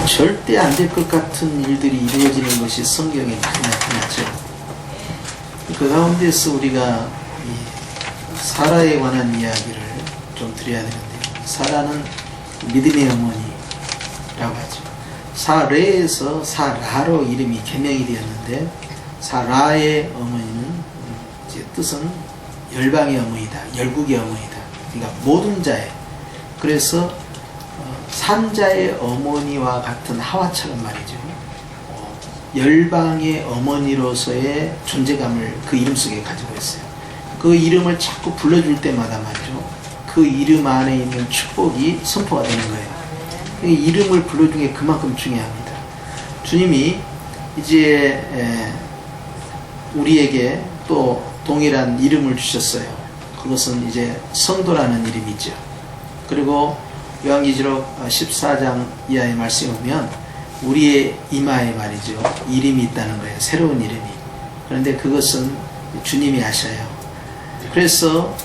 절대 안 될 것 같은 일들이 이루어지는 것이 성경에 많이 나타나죠. 그 가운데서 우리가 사라에 관한 이야기를 좀 드려야 되는데요. 사라는 믿음의 어머니라고 하죠. 사레에서 사라로 이름이 개명이 되었는데, 사라의 어머니는 이제 뜻은 열방의 어머니다, 열국의 어머니다. 그러니까 모든 자의, 그래서 산자의 어머니와 같은 하와처럼 말이죠. 열방의 어머니로서의 존재감을 그 이름 속에 가지고 있어요. 그 이름을 자꾸 불러줄 때마다 말이죠. 그 이름 안에 있는 축복이 선포가 되는 거예요. 그 이름을 불러주는 게 그만큼 중요합니다. 주님이 이제 우리에게 또 동일한 이름을 주셨어요. 그것은 이제 성도라는 이름이죠. 그리고 요한계시록 14장 이하의 말씀에 보면 우리의 이마에 말이죠. 이름이 있다는 거예요. 새로운 이름이. 그런데 그것은 주님이 아셔요. 그래서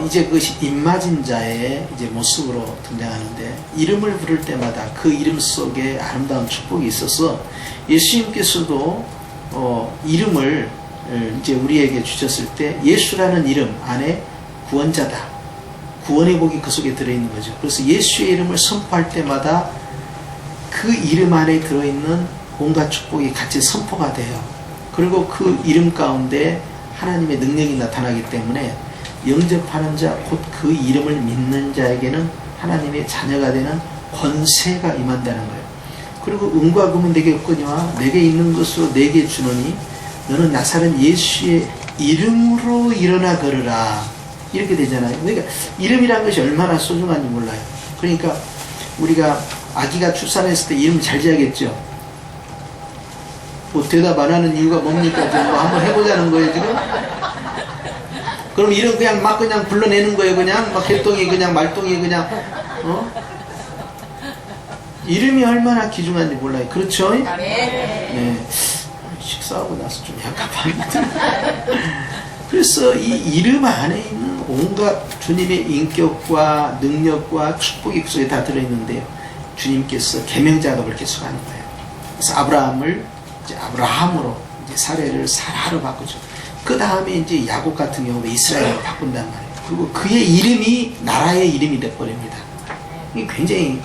이제 그것이 입맞은 자의 이제 모습으로 등장하는데, 이름을 부를 때마다 그 이름 속에 아름다운 축복이 있어서 예수님께서도 이름을 이제 우리에게 주셨을 때 예수라는 이름 안에 구원자다, 구원의 복이 그 속에 들어있는 거죠. 그래서 예수의 이름을 선포할 때마다 그 이름 안에 들어있는 온갖 축복이 같이 선포가 돼요. 그리고 그 이름 가운데 하나님의 능력이 나타나기 때문에 영접하는 자, 곧 그 이름을 믿는 자에게는 하나님의 자녀가 되는 권세가 임한다는 거예요. 그리고 은과 금은 내게 없거니와 내게 있는 것으로 내게 주노니 너는 나사렛 예수의 이름으로 일어나 걸으라. 이렇게 되잖아요. 그러니까 이름이라는 것이 얼마나 소중한지 몰라요. 그러니까 우리가 아기가 출산했을 때 이름 잘 지어야겠죠. 뭐 대답 안 하는 이유가 뭡니까? 지금 뭐 한번 해보자는 거예요 지금? 그럼 이름 그냥 막 그냥 불러내는 거예요. 그냥 막 개똥이 그냥 말똥이 그냥 이름이 얼마나 귀중한지 몰라요. 그렇죠? 네. 식사하고 나서 좀 약간 밤이 들어요. 그래서 이 이름 안에 있는 온갖 주님의 인격과 능력과 축복이 그 속에 다 들어있는데요. 주님께서 계명 작업을 계속하는 거예요. 그래서 아브라함을 이제 아브라함으로, 이제 사례를 사라로 바꾸죠. 그 다음에 이제 야곱 같은 경우도 이스라엘로 바꾼단 말이에요. 그리고 그의 이름이 나라의 이름이 돼버립니다. 이게 굉장히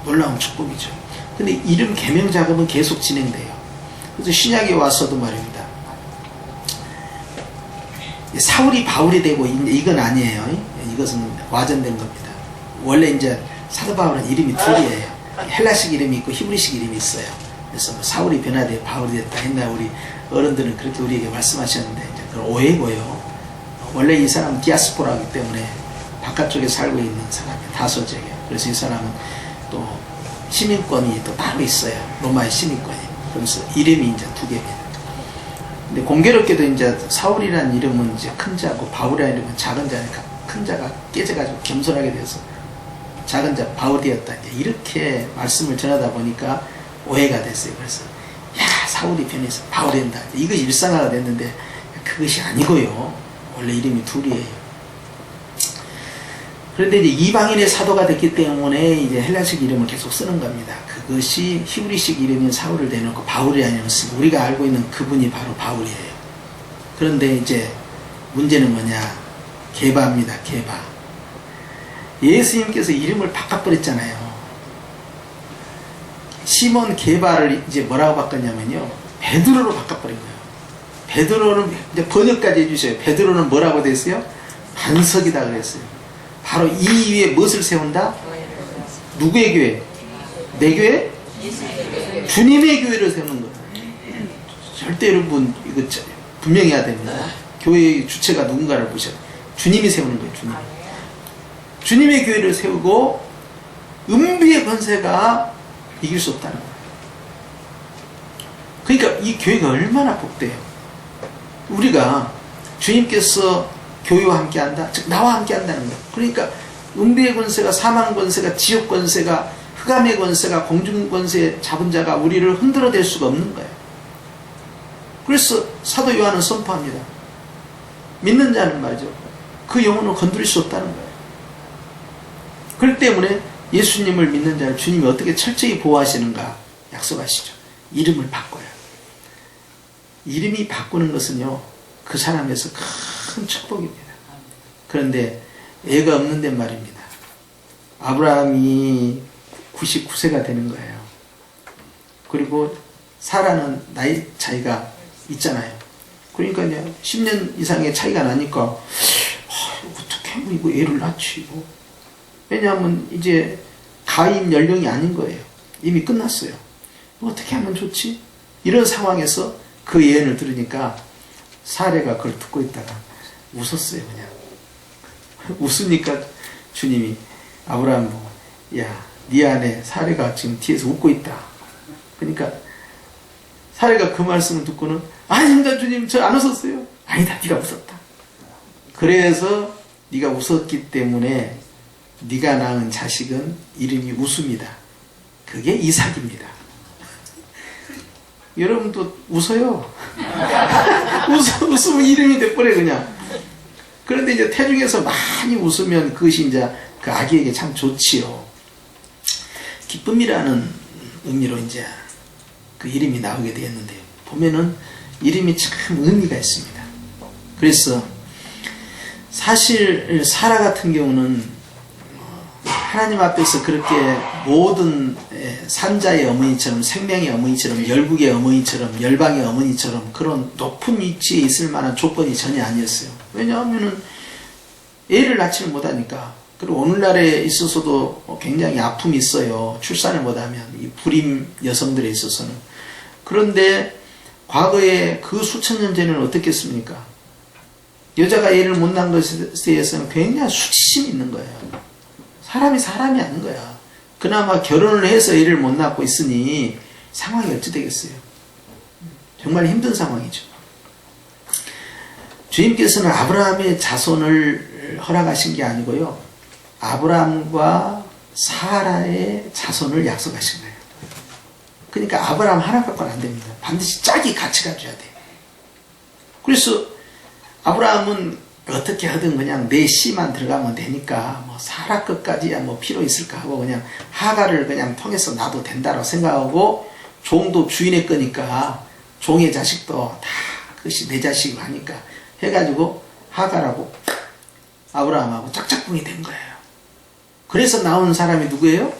놀라운 축복이죠. 근데 이름 계명 작업은 계속 진행돼요. 그래서 신약에 와서도 말입니다. 사울이 바울이 되고 이건 아니에요. 이것은 와전된 겁니다. 원래 이제 사도 바울은 이름이 둘이에요. 헬라식 이름이 있고 히브리식 이름이 있어요. 그래서 뭐 사울이 변화돼 바울이 됐다 옛날 우리 어른들은 그렇게 우리에게 말씀하셨는데, 이제 그건 오해고요. 원래 이 사람은 디아스포라기 때문에 바깥쪽에 살고 있는 사람이 다소적이에요. 그래서 이 사람은 또 시민권이 또 따로 있어요. 로마의 시민권이. 그래서 이름이 이제 두 개입니다. 근데 공교롭게도 이제 사울이라는 이름은 이제 큰 자고 바울이라는 이름은 작은 자니까 큰 자가 깨져가지고 겸손하게 돼서 작은 자 바울이었다. 이렇게 말씀을 전하다 보니까 오해가 됐어요. 그래서 야, 사울이 변해서 바울이 된다. 이것이 일상화가 됐는데 그것이 아니고요. 원래 이름이 둘이에요. 그런데 이제 이방인의 사도가 됐기 때문에 이제 헬라식 이름을 계속 쓰는 겁니다. 그것이 히브리식 이름인 사울을 대놓고 바울이 아니었으면 우리가 알고 있는 그분이 바로 바울이에요. 그런데 이제 문제는 뭐냐? 게바입니다. 게바. 예수님께서 이름을 바꿔버렸잖아요. 시몬 게바를 이제 뭐라고 바꿨냐면요, 베드로로 바꿔버린 거예요. 베드로는 이제 번역까지 해주셔요. 베드로는 뭐라고 됐어요? 반석이다 그랬어요. 바로 이 위에 무엇을 세운다? 누구의 교회? 내 교회? 주님의 교회를 세우는 거예요. 절대 여러분 이거 분명히 해야 됩니다. 교회의 주체가 누군가를 보셔야 돼요. 주님이 세우는 거예요. 주님의 교회를 세우고 은비의 권세가 이길 수 없다는 거예요. 그러니까 이 교회가 얼마나 복돼요. 우리가 주님께서 교회와 함께 한다, 즉 나와 함께 한다는 거예요. 그러니까 은비의 권세가, 사망 권세가, 지옥 권세가, 흑암의 권세가, 공중 권세 잡은 자가 우리를 흔들어댈 수가 없는 거예요. 그래서 사도 요한은 선포합니다. 믿는 자는 말이죠, 그 영혼을 건드릴 수 없다는 거예요. 그렇기 때문에 예수님을 믿는 자를 주님이 어떻게 철저히 보호하시는가 약속하시죠. 이름을 바꿔요. 이름이 바꾸는 것은요, 그 사람에서 큰 축복입니다. 그런데 애가 없는데 말입니다. 아브라함이 99세가 되는 거예요. 그리고 사라는 나이 차이가 있잖아요. 그러니까 이제 10년 이상의 차이가 나니까 어떻게 하면 이거 애를 낳지? 왜냐하면 이제 가임 연령이 아닌 거예요. 이미 끝났어요. 어떻게 하면 좋지? 이런 상황에서 그 예언을 들으니까 사례가 그걸 듣고 있다가 웃었어요. 그냥 웃으니까 주님이 아브라함 보고, 야, 네 안에 사례가 지금 뒤에서 웃고 있다. 그러니까 사례가 그 말씀을 듣고는, 아닙니다 주님, 저 안 웃었어요. 아니다, 네가 웃었다. 그래서 네가 웃었기 때문에 네가 낳은 자식은 이름이 웃음이다. 그게 이삭입니다. 여러분도 웃어요. 웃으면 이름이 돼버려 그냥. 그런데 이제 태중에서 많이 웃으면 그것이 이제 그 아기에게 참 좋지요. 기쁨이라는 의미로 이제 그 이름이 나오게 되었는데, 보면은 이름이 참 의미가 있습니다. 그래서 사실 사라 같은 경우는 하나님 앞에서 그렇게 모든 산자의 어머니처럼, 생명의 어머니처럼, 열국의 어머니처럼, 열방의 어머니처럼 그런 높은 위치에 있을 만한 조건이 전혀 아니었어요. 왜냐하면은 애를 낳지를 못하니까. 그리고 오늘날에 있어서도 굉장히 아픔이 있어요. 출산을 못하면, 이 불임 여성들에 있어서는. 그런데 과거에 그 수천 년 전에는 어떻겠습니까? 여자가 애를 못 낳은 것에 대해서는 굉장히 수치심이 있는 거예요. 사람이 아닌 거야. 그나마 결혼을 해서 애를 못 낳고 있으니 상황이 어찌 되겠어요? 정말 힘든 상황이죠. 주님께서는 아브라함의 자손을 허락하신 게 아니고요, 아브라함과 사라의 자손을 약속하신 거예요. 그러니까 아브라함 하나 갖고는 안 됩니다. 반드시 짝이 같이 가줘야 돼요. 그래서 아브라함은 어떻게 하든 그냥 내 씨만 들어가면 되니까 뭐 사라 것까지야 뭐 필요 있을까 하고 그냥 하가를 그냥 통해서 놔도 된다고 생각하고, 종도 주인의 거니까 종의 자식도 다 그것이 내 자식이고 하니까 해가지고 하가라고 아브라함하고 짝짝꿍이 된 거예요. 그래서 나온 사람이 누구예요?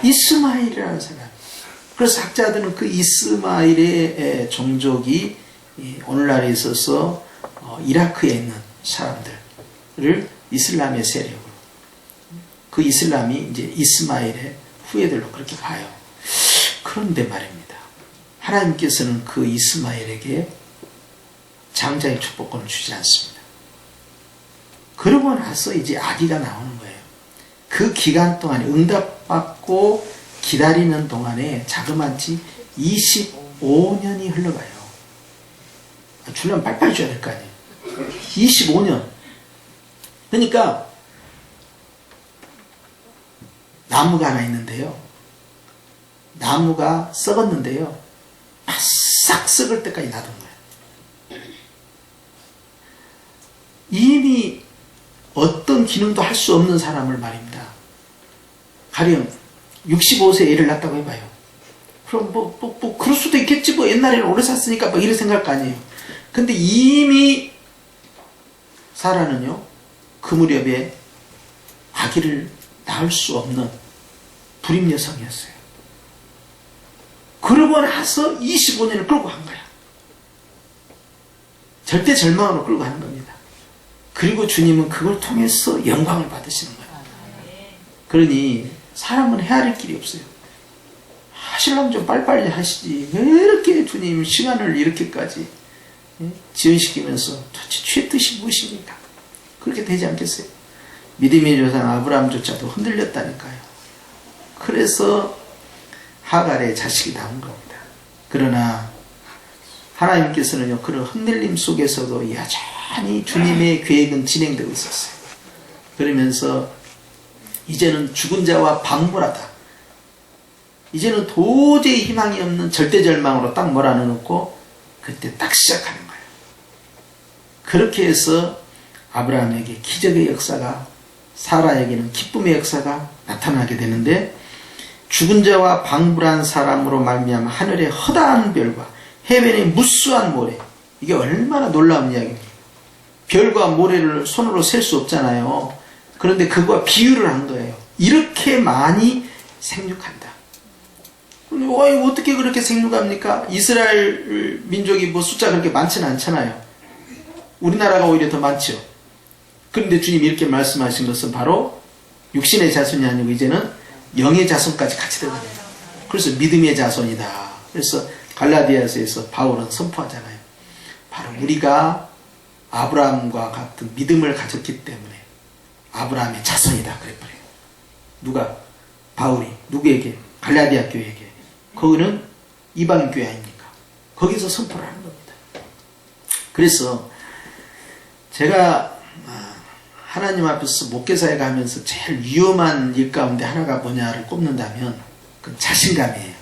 이스마엘이라는 사람. 그래서 학자들은 그 이스마엘의 종족이 오늘날에 있어서 이라크에 있는 사람들을 이슬람의 세력으로, 그 이슬람이 이제 이스마엘의 후예들로 그렇게 봐요. 그런데 말입니다, 하나님께서는 그 이스마엘에게 장자의 축복권을 주지 않습니다. 그러고 나서 이제 아기가 나오는 거예요. 그 기간 동안에 응답받고 기다리는 동안에 자그마치 25년이 흘러가요. 주려면 빨리빨리 줘야 될 거 아니에요. 25년. 그러니까 나무가 하나 있는데요, 나무가 썩었는데요, 바싹 썩을 때까지 놔둔 거예요. 이미 어떤 기능도 할 수 없는 사람을 말입니다. 가령 65세 애를 낳았다고 해봐요. 그럼 그럴 수도 있겠지, 옛날에는 오래 샀으니까 이런 생각할 거 아니에요. 근데 이미 사라는요, 그 무렵에 아기를 낳을 수 없는 불임 여성이었어요. 그러고 나서 25년을 끌고 간 거야. 절대 절망으로 끌고 가는 겁니다. 그리고 주님은 그걸 통해서 영광을 받으시는 거예요. 그러니 사람은 헤아릴 길이 없어요. 하시려면 좀 빨리빨리 하시지, 왜 이렇게 주님 시간을 이렇게까지 지연시키면서 도대체 주의 뜻이 무엇입니까? 그렇게 되지 않겠어요? 믿음의 조상 아브라함조차도 흔들렸다니까요. 그래서 하갈의 자식이 나온 겁니다. 그러나 하나님께서는요, 그런 흔들림 속에서도 여전히 주님의 계획은 진행되고 있었어요. 그러면서 이제는 죽은 자와 방불하다, 이제는 도저히 희망이 없는 절대절망으로 딱 몰아넣고 그때 딱 시작하는 거예요. 그렇게 해서 아브라함에게 기적의 역사가, 사라에게는 기쁨의 역사가 나타나게 되는데, 죽은 자와 방불한 사람으로 말미암아 하늘의 허다한 별과 해변의 무수한 모래, 이게 얼마나 놀라운 이야기입니까? 별과 모래를 손으로 셀 수 없잖아요. 그런데 그거와 비유를 한 거예요. 이렇게 많이 생육한다. 이거 어떻게 그렇게 생육합니까? 이스라엘 민족이 뭐 숫자가 그렇게 많지는 않잖아요. 우리나라가 오히려 더 많죠. 그런데 주님이 이렇게 말씀하신 것은 바로 육신의 자손이 아니고 이제는 영의 자손까지 같이 들어가요. 그래서 믿음의 자손이다. 그래서 갈라디아서에서 바울은 선포하잖아요. 바로 우리가 아브라함과 같은 믿음을 가졌기 때문에 아브라함의 자손이다 그랬거든요. 누가? 바울이 누구에게? 갈라디아 교회에게. 거기는 이방 교회 아닙니까? 거기서 선포를 하는 겁니다. 그래서 제가 하나님 앞에서 목회사에 가면서 제일 위험한 일 가운데 하나가 뭐냐를 꼽는다면 그건 자신감이에요.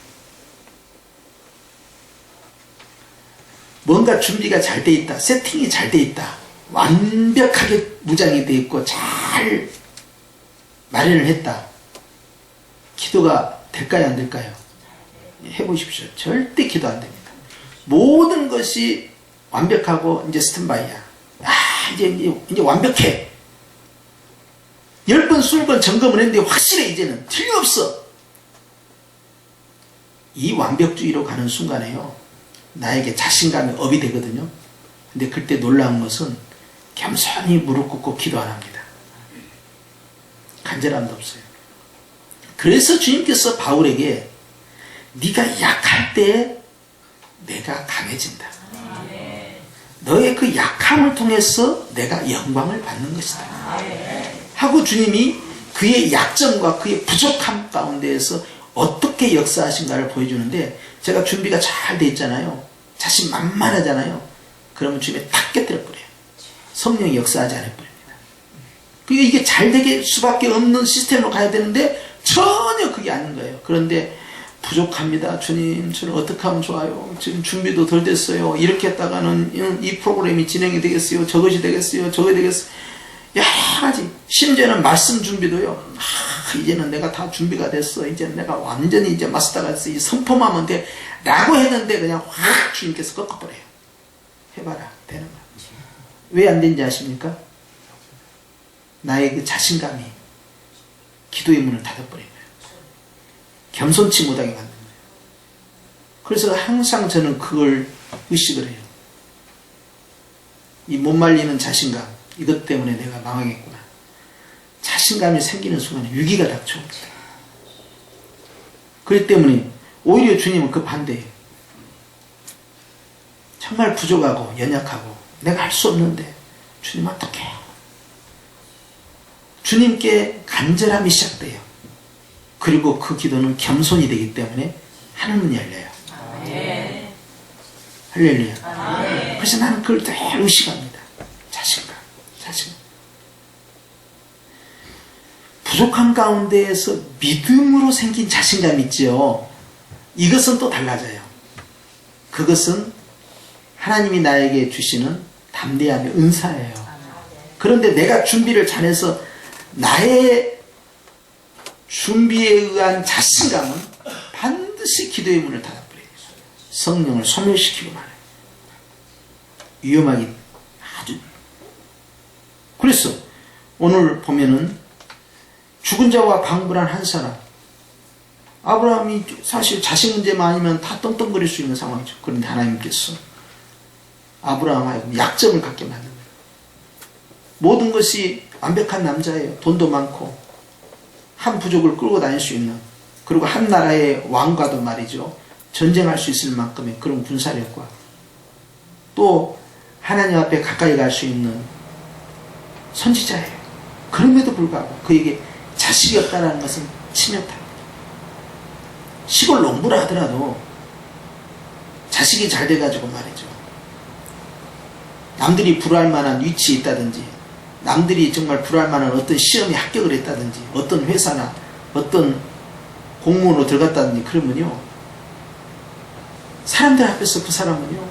뭔가 준비가 잘 돼 있다, 세팅이 잘 돼 있다, 완벽하게 무장이 돼 있고 잘 마련을 했다. 기도가 될까요, 안 될까요? 해보십시오. 절대 기도 안 됩니다. 모든 것이 완벽하고 이제 스탠바이야. 이제 완벽해. 10번, 20번 점검을 했는데 확실해. 이제는 틀림없어. 이 완벽주의로 가는 순간에요, 나에게 자신감이 업이 되거든요. 근데 그때 놀라운 것은 겸손히 무릎 꿇고 기도 안 합니다. 간절함도 없어요. 그래서 주님께서 바울에게 네가 약할 때 내가 강해진다. 너의 그 약함을 통해서 내가 영광을 받는 것이다. 하고 주님이 그의 약점과 그의 부족함 가운데에서 어떻게 역사하신가를 보여주는데, 제가 준비가 잘 돼 있잖아요. 자신만만하잖아요. 그러면 주님이 탁 깨뜨려버려요. 성령이 역사하지 않아버립니다. 그게 이게 잘 되게 수밖에 없는 시스템으로 가야 되는데 전혀 그게 아닌 거예요. 그런데 부족합니다. 주님, 저는 어떻게 하면 좋아요? 지금 준비도 덜 됐어요. 이렇게 했다가는 이 프로그램이 진행이 되겠어요? 저것이 되겠어요? 저거 되겠어요? 여러 가지. 심지어는 말씀 준비도요. 이제는 내가 다 준비가 됐어. 이제는 내가 완전히 이제 마스터가 됐어. 이제 선포하면 돼. 라고 했는데 그냥 확 주님께서 꺾어버려요. 해봐라. 되는 거야. 왜 안 된지 아십니까? 나의 그 자신감이 기도의 문을 닫아버린 거예요. 겸손치 못하게 만든 거예요. 그래서 항상 저는 그걸 의식을 해요. 이 못 말리는 자신감, 이것 때문에 내가 망하겠구나. 자신감이 생기는 순간에 위기가 닥쳐옵니다. 그렇기 때문에 오히려 주님은 그 반대예요. 정말 부족하고 연약하고 내가 할 수 없는데 주님 어떡해? 주님께 간절함이 시작돼요. 그리고 그 기도는 겸손이 되기 때문에 하늘문이 열려요. 아멘. 할렐루야. 아멘. 그래서 나는 그걸 늘 의식합니다. 자신감. 부족한 가운데에서 믿음으로 생긴 자신감 있지요. 이것은 또 달라져요. 그것은 하나님이 나에게 주시는 담대함의 은사예요. 그런데 내가 준비를 잘해서 나의 준비에 의한 자신감은 반드시 기도의 문을 닫아버려요. 성령을 소멸시키고 말아요. 위험하기 아주. 그래서 오늘 보면은 죽은 자와 방불한 한 사람, 아브라함이 사실 자식 문제만 아니면 다 떵떵거릴 수 있는 상황이죠. 그런데 하나님께서 아브라함하고 약점을 갖게 만든 거예요. 모든 것이 완벽한 남자예요. 돈도 많고 한 부족을 끌고 다닐 수 있는, 그리고 한 나라의 왕과도 말이죠, 전쟁할 수 있을 만큼의 그런 군사력과 또 하나님 앞에 가까이 갈 수 있는 선지자예요. 그럼에도 불구하고 그에게 자식이 없다는 것은 치명타입니다. 시골 농부라 하더라도 자식이 잘 돼가지고 말이죠, 남들이 부러워할 만한 위치에 있다든지, 남들이 정말 부러워할 만한 어떤 시험에 합격을 했다든지, 어떤 회사나 어떤 공무원으로 들어갔다든지, 그러면요, 사람들 앞에서 그 사람은요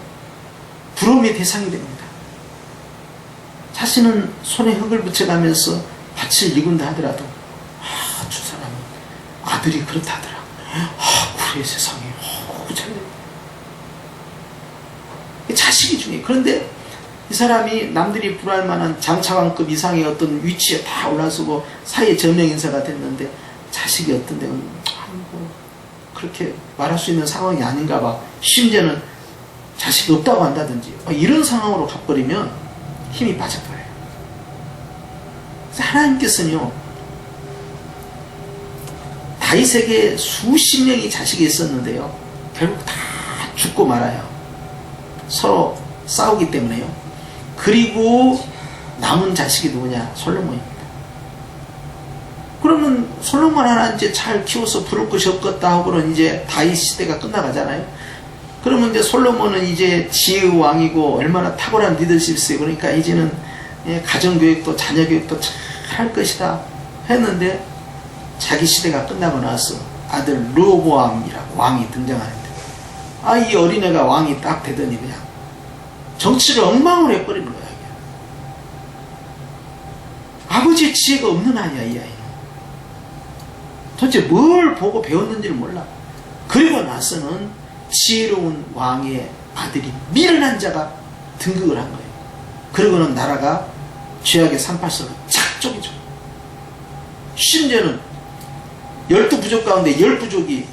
부러움의 대상이 됩니다. 자신은 손에 흙을 붙여가면서 밭을 일군다 하더라도 저 사람은 아들이 그렇다더라. 그래 세상에. 자식이 중요해. 그런데 이 사람이 남들이 불할 만한 장차관급 이상의 어떤 위치에 다 올라서고 사회 저명인사가 됐는데 자식이 어떤 데는 그렇게 말할 수 있는 상황이 아닌가 봐. 심지어는 자식이 없다고 한다든지 이런 상황으로 가버리면 힘이 빠져버려요. 그래서 하나님께서는요, 다윗에게 수십 명이 자식이 있었는데요, 결국 다 죽고 말아요. 서로 싸우기 때문에요. 그리고 남은 자식이 누구냐? 솔로몬입니다. 그러면 솔로몬 하나 이제 잘 키워서 부를 것이 없겠다 하고는 이제 다윗 시대가 끝나가잖아요. 그러면 이제 솔로몬은 이제 지혜의 왕이고 얼마나 탁월한 리더십이 있어요. 그러니까 이제는 가정교육도 자녀교육도 잘 할 것이다 했는데 자기 시대가 끝나고 나서 아들 르호보암이라고 왕이 등장하는데 이 어린애가 왕이 딱 되더니 그냥 정치를 엉망으로 해버리는 거야. 아버지의 지혜가 없는 아이야, 이 아이는. 도대체 뭘 보고 배웠는지를 몰라. 그리고 나서는 지혜로운 왕의 아들이 미련한 자가 등극을 한 거예요. 그러고는 나라가 죄악의 산파선으로 착 쪼개져. 심지어는 12부족 가운데 10부족이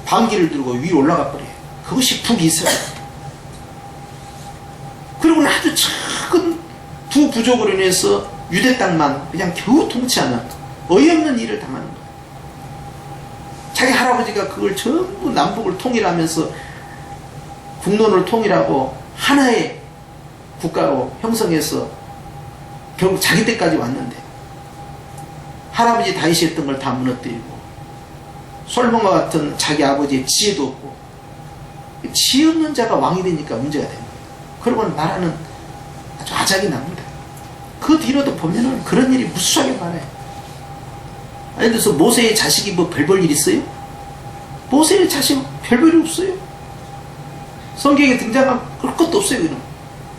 반기를 들고 위로 올라가 버려요. 그것이 북이스라엘. 그리고 아주 작은 두 부족으로 인해서 유대 땅만 그냥 겨우 통치하는 어이없는 일을 당하는 거예요. 자기 할아버지가 그걸 전부 남북을 통일하면서 국론을 통일하고 하나의 국가로 형성해서 결국 자기 때까지 왔는데 할아버지 다윗이 했던 걸 다 무너뜨리고 솔로몬과 같은 자기 아버지의 지혜도 없고 지혜 없는 자가 왕이 되니까 문제가 됩니다. 그러고는 나라는 아주 아작이 납니다. 그 뒤로도 보면은 그런 일이 무수하게 많아요. 아니 그래서 모세의 자식이 뭐 별 볼 일 있어요? 모세의 자식 별 볼 일 없어요. 성경에 등장한 그럴 것도 없어요. 그럼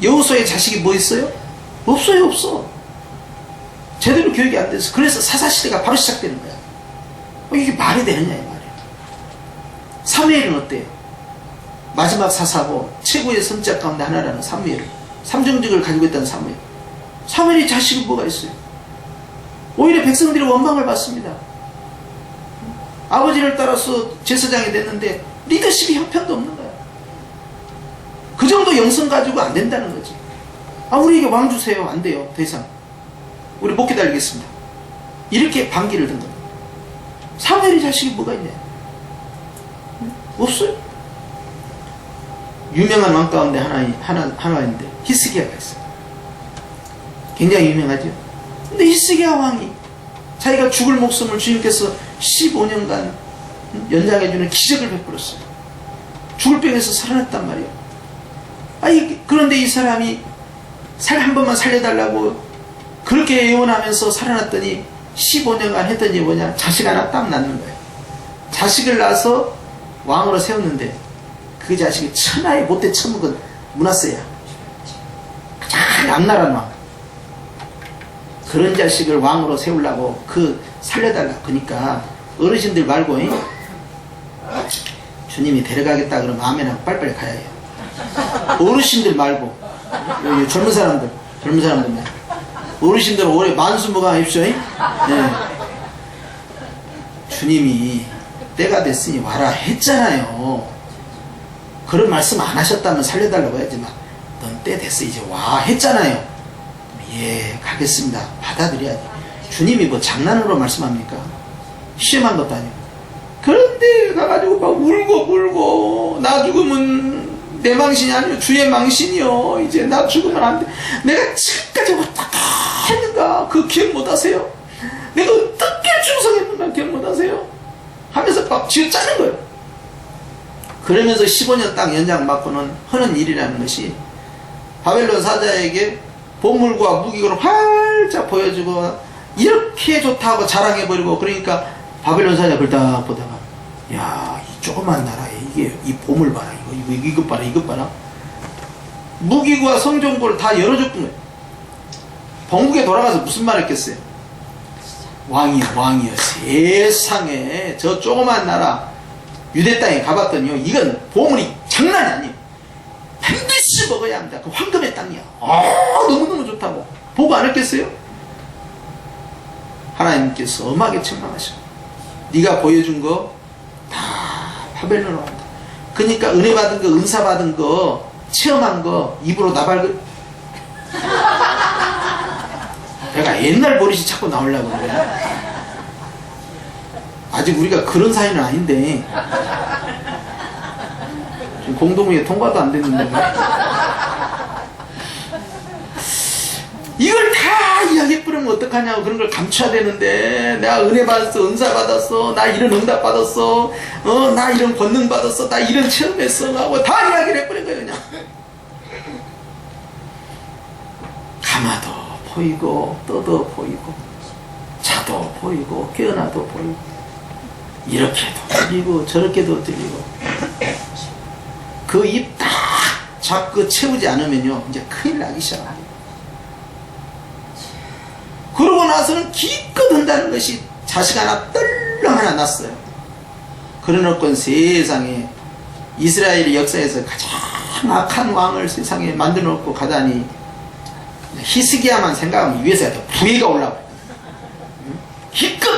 여호수아의 자식이 뭐 있어요? 없어요. 없어. 제대로 교육이 안 돼서 그래서 사사시대가 바로 시작되는 거야. 이게 말이 되느냐 이 말이에요. 사무엘은 어때요? 마지막 사사고 최고의 선지자 가운데 하나라는 사무엘, 삼정직을 가지고 있다는 사무엘. 사무엘의 자식이 뭐가 있어요? 오히려 백성들이 원망을 받습니다. 아버지를 따라서 제사장이 됐는데 리더십이 형편도 없는 거야. 그 정도 영성 가지고 안 된다는 거지. 우리에게 왕 주세요. 안 돼요. 더 이상 우리 못 기다리겠습니다. 이렇게 반기를 든 겁니다. 사무엘의 자식이 뭐가 있냐? 없어요. 유명한 왕 가운데 하나인데 히스기야가 있어요. 굉장히 유명하죠. 근데 히스기야 왕이 자기가 죽을 목숨을 주님께서 15년간 연장해주는 기적을 베풀었어요. 죽을 병에서 살아났단 말이에요. 그런데 이 사람이 한 번만 살려달라고 그렇게 예언하면서 살아났더니 15년간 했던 게 뭐냐? 자식 하나 딱 낳는 거예요. 자식을 낳아서 왕으로 세웠는데 그 자식이 천하에 못돼 처먹은 므낫세야. 가장 악랄한 왕. 그런 자식을 왕으로 세우려고 살려달라. 그러니까 어르신들 말고 주님이 데려가겠다 그러면 아멘하고 빨리빨리 가야 해요. 어르신들 말고 젊은 사람들 어르신들은 올해 만수무강하십시오. 네. 주님이 때가 됐으니 와라 했잖아요. 그런 말씀 안 하셨다면 살려달라고 해야지만 넌 때 됐어 이제 와 했잖아요. 예 가겠습니다. 받아들여야지. 주님이 뭐 장난으로 말씀합니까? 시험한 것도 아니고. 그런데 가가지고 막 울고 나 죽으면 내 망신이 아니요 주의 망신이요. 이제 나 죽으면 안 돼. 내가 지금까지 어떻게 했는가 그거 기억 못하세요? 내가 어떻게 충성했는가 기억 못하세요? 하면서 막 쥐어짜는 거예요. 그러면서 15년 딱 연장 받고는 하는 일이라는 것이 바벨론 사자에게 보물과 무기를 활짝 보여주고 이렇게 좋다고 자랑해버리고 그러니까 바벨론 사자 그걸 딱 보다가 야, 이 조그만 나라에 이 보물 봐라 이것 봐라 이것 봐라 무기과 성전고를 다 열어줬던 거예요. 본국에 돌아가서 무슨 말 했겠어요? 왕이요. 세상에 저 조그만 나라 유대 땅에 가봤더니요, 이건 보물이 장난이 아니에요. 반드시 먹어야 합니다. 그 황금의 땅이야. 너무너무 좋다고. 보고 안 했겠어요? 하나님께서 엄하게 책망하셔. 네가 보여준 거 다 바벨론으로 간다. 그러니까 은혜 받은 거, 은사 받은 거, 체험한 거 입으로 나발그. 내가 옛날 버릇이 자꾸 나오려고 그래. 아직 우리가 그런 사이는 아닌데 지금 공동회의 통과도 안 됐는데 이걸 다 이야기해 뿌리면 어떡하냐고. 그런 걸 감춰야 되는데, 내가 은혜 받았어, 은사 받았어, 나 이런 응답 받았어, 나 이런 권능 받았어, 나 이런 체험했어 하고 다 이야기를 해버린 거예요. 그냥 가마도 보이고 떠도 보이고 자도 보이고 깨어나도 보이고 이렇게도 들리고 저렇게도 들리고 그 입 딱 잡고 채우지 않으면요 이제 큰일 나기 시작합니다. 그러고 나서는 기껏 한다는 것이 자식 하나 떨렁 하나 났어요. 그래놓고 세상에 이스라엘의 역사에서 가장 악한 왕을 세상에 만들어 놓고 가다니 히스기야만 생각하면 위에서 부위가 올라와요. 기껏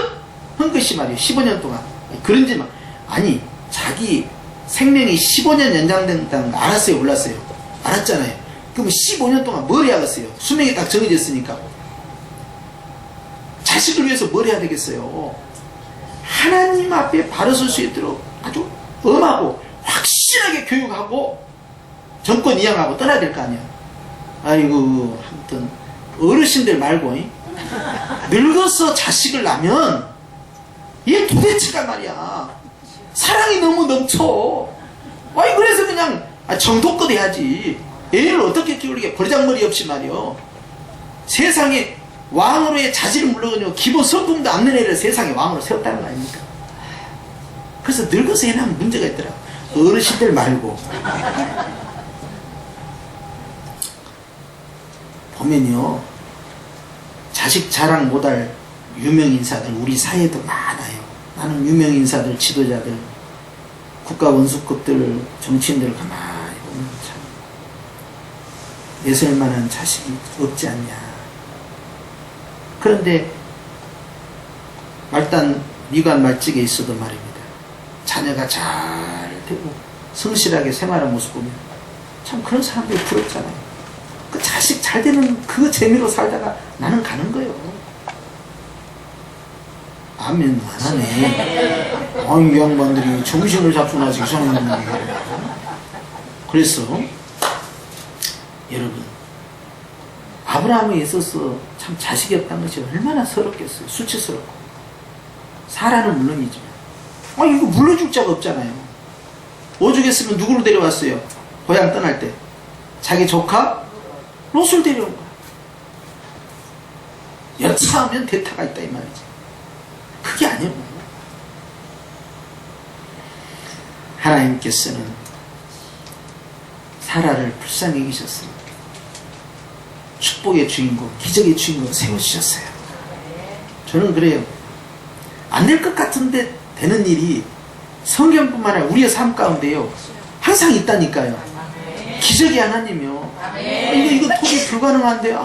한 것이 말이에요. 15년 동안 그런지 막 아니 자기 생명이 15년 연장된다는 거 알았어요? 몰랐어요? 알았잖아요. 그럼 15년 동안 뭘 해야겠어요? 수명이 딱 정해졌으니까 자식을 위해서 뭘 해야 되겠어요? 하나님 앞에 바로 설 수 있도록 아주 엄하고 확실하게 교육하고 정권 이양하고 떠나야 될 거 아니야. 아이고 아무튼 어르신들 말고 늙어서 자식을 낳으면 얘 도대체가 말이야 사랑이 너무 넘쳐. 아니 그래서 그냥 정도껏 해야지. 애를 어떻게 키우게 버리장머리 없이 말이요. 세상에 왕으로의 자질을 물러가지고 기본 성품도 없는 애를 세상에 왕으로 세웠다는 거 아닙니까? 그래서 늙어서 애 낳으면 문제가 있더라. 어르신들 말고 보면요 자식 자랑 못할 유명인사들 우리 사회에도 많아요. 나는 유명인사들 지도자들 국가 원수급들 정치인들 가만히 보면 참 내세울만한 자식이 없지 않냐. 그런데 말단 미관 말직에 있어도 말입니다. 자녀가 잘 되고 성실하게 생활하는 모습 보면 참 그런 사람들이 부럽잖아요. 그 자식 잘 되는 그 재미로 살다가 나는 가는 거예요. 아멘 안 하네. 아니 이 양반들이 정신을 잡수나 이상한 얘기를 하고. 그래서 여러분 아브라함에 있어서 참 자식이 없다는 것이 얼마나 서럽겠어요. 수치스럽고. 사라는 물론이지만 이거 물러줄 자가 없잖아요. 오죽했으면 누구를 데려왔어요? 고향 떠날 때 자기 조카 롯을 데려온 거야. 여차하면 대타가 있다 이 말이지. 그게 아니에요. 하나님께서는 사라를 불쌍히 여기셨어요. 축복의 주인공, 기적의 주인공 세워주셨어요. 저는 그래요. 안 될 것 같은데 되는 일이 성경뿐만 아니라 우리의 삶 가운데요 항상 있다니까요. 기적이 하나님이요. 이거 도저히 불가능한데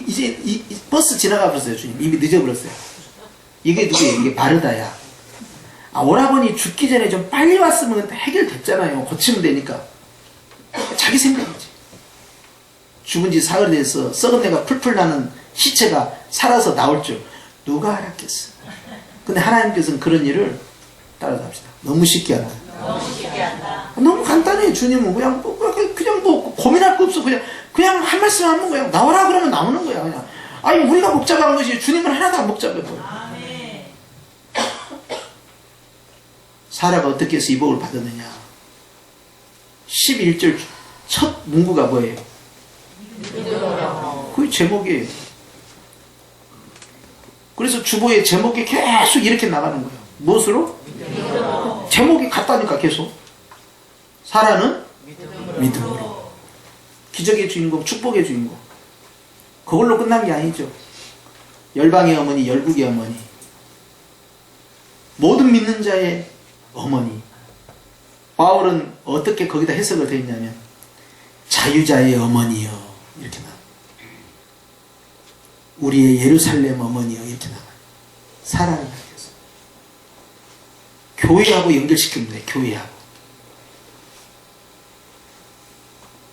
이제 이 버스 지나가 버렸어요. 주님 이미 늦어버렸어요. 이게 누구예요? 이게 바르다야. 오라버니 죽기 전에 좀 빨리 왔으면 해결됐잖아요. 고치면 되니까. 자기 생각이지. 죽은 지 사흘이 돼서 썩은 내가 풀풀 나는 시체가 살아서 나올 줄 누가 알았겠어. 근데 하나님께서는 그런 일을 따라잡시다. 너무 쉽게 한다. 너무 간단해. 주님은 그냥 뭐 고민할 거 없어. 그냥 한 말씀 하는 거야. 나오라 그러면 나오는 거야. 그냥. 아니 우리가 복잡한 것이 주님은 하나도 안 복잡해 보여. 사라가 어떻게 해서 이 복을 받았느냐. 11절 첫 문구가 뭐예요? 그게 제목이에요. 그래서 주보의 제목이 계속 이렇게 나가는 거예요. 무엇으로? 제목이 같다니까 계속. 사라는 믿음으로. 기적의 주인공, 축복의 주인공. 그걸로 끝난 게 아니죠. 열방의 어머니, 열국의 어머니. 모든 믿는 자의 어머니. 바울은 어떻게 거기다 해석을 되어 있냐면 자유자의 어머니여 이렇게 나와요. 우리의 예루살렘 어머니여 이렇게 나와요. 사랑을 가져서 교회하고 연결시킵니다. 교회하고.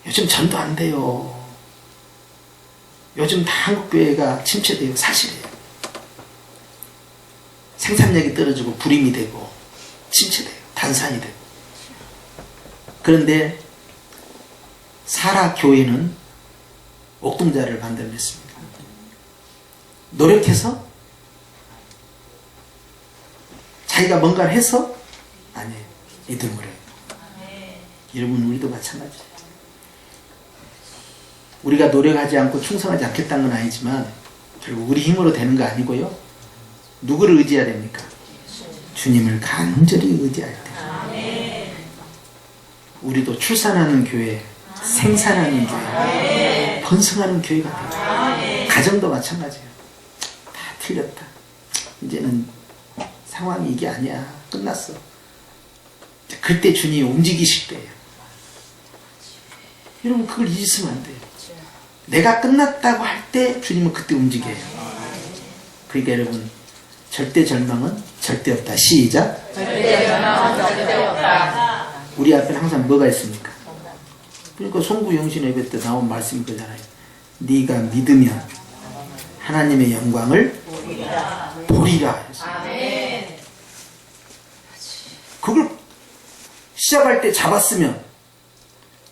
요즘 전도 안 돼요. 요즘 다 한국교회가 침체돼요. 사실이에요. 생산력이 떨어지고 불임이 되고 침체돼요. 단산이 되고. 그런데 사라 교회는 옥동자를 만들어냈습니다. 노력해서 자기가 뭔가를 해서 아니에요. 믿음으로. 여러분 우리도 마찬가지예요. 우리가 노력하지 않고 충성하지 않겠다는 건 아니지만 결국 우리 힘으로 되는 거 아니고요. 누구를 의지해야 됩니까? 주님을 간절히 의지해야 돼요. 우리도 출산하는 교회, 생산하는 교회, 번성하는 교회가 돼요. 가정도 마찬가지예요. 다 틀렸다. 이제는 상황이 이게 아니야. 끝났어. 그때 주님이 움직이실 때예요. 여러분 그걸 잊으시면 안 돼요. 내가 끝났다고 할 때 주님은 그때 움직여요. 그러니까 여러분 절대 절망은 절대 없다. 시작. 절대 절망은 절대 없다. 우리 앞에는 항상 뭐가 있습니까? 그러니까 송구 영신 예배 때 나온 말씀이 그잖아요. 네가 믿으면 하나님의 영광을 보리라. 아멘. 그걸 시작할 때 잡았으면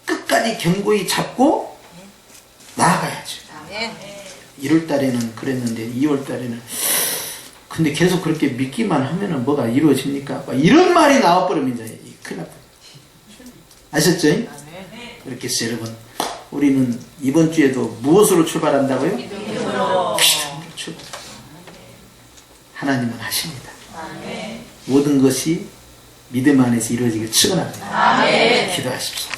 끝까지 견고히 잡고 나아가야죠. 아멘. 1월 달에는 그랬는데 2월 달에는 근데 계속 그렇게 믿기만 하면은 뭐가 이루어집니까? 막 이런 말이 나와버리면 이제 큰일 나요. 아셨죠? 그렇게 해서 여러분 우리는 이번 주에도 무엇으로 출발한다고요? 믿음으로. 출발. 하나님은 하십니다. 아멘. 모든 것이 믿음 안에서 이루어지길 축원합니다. 아멘. 기도하십시오.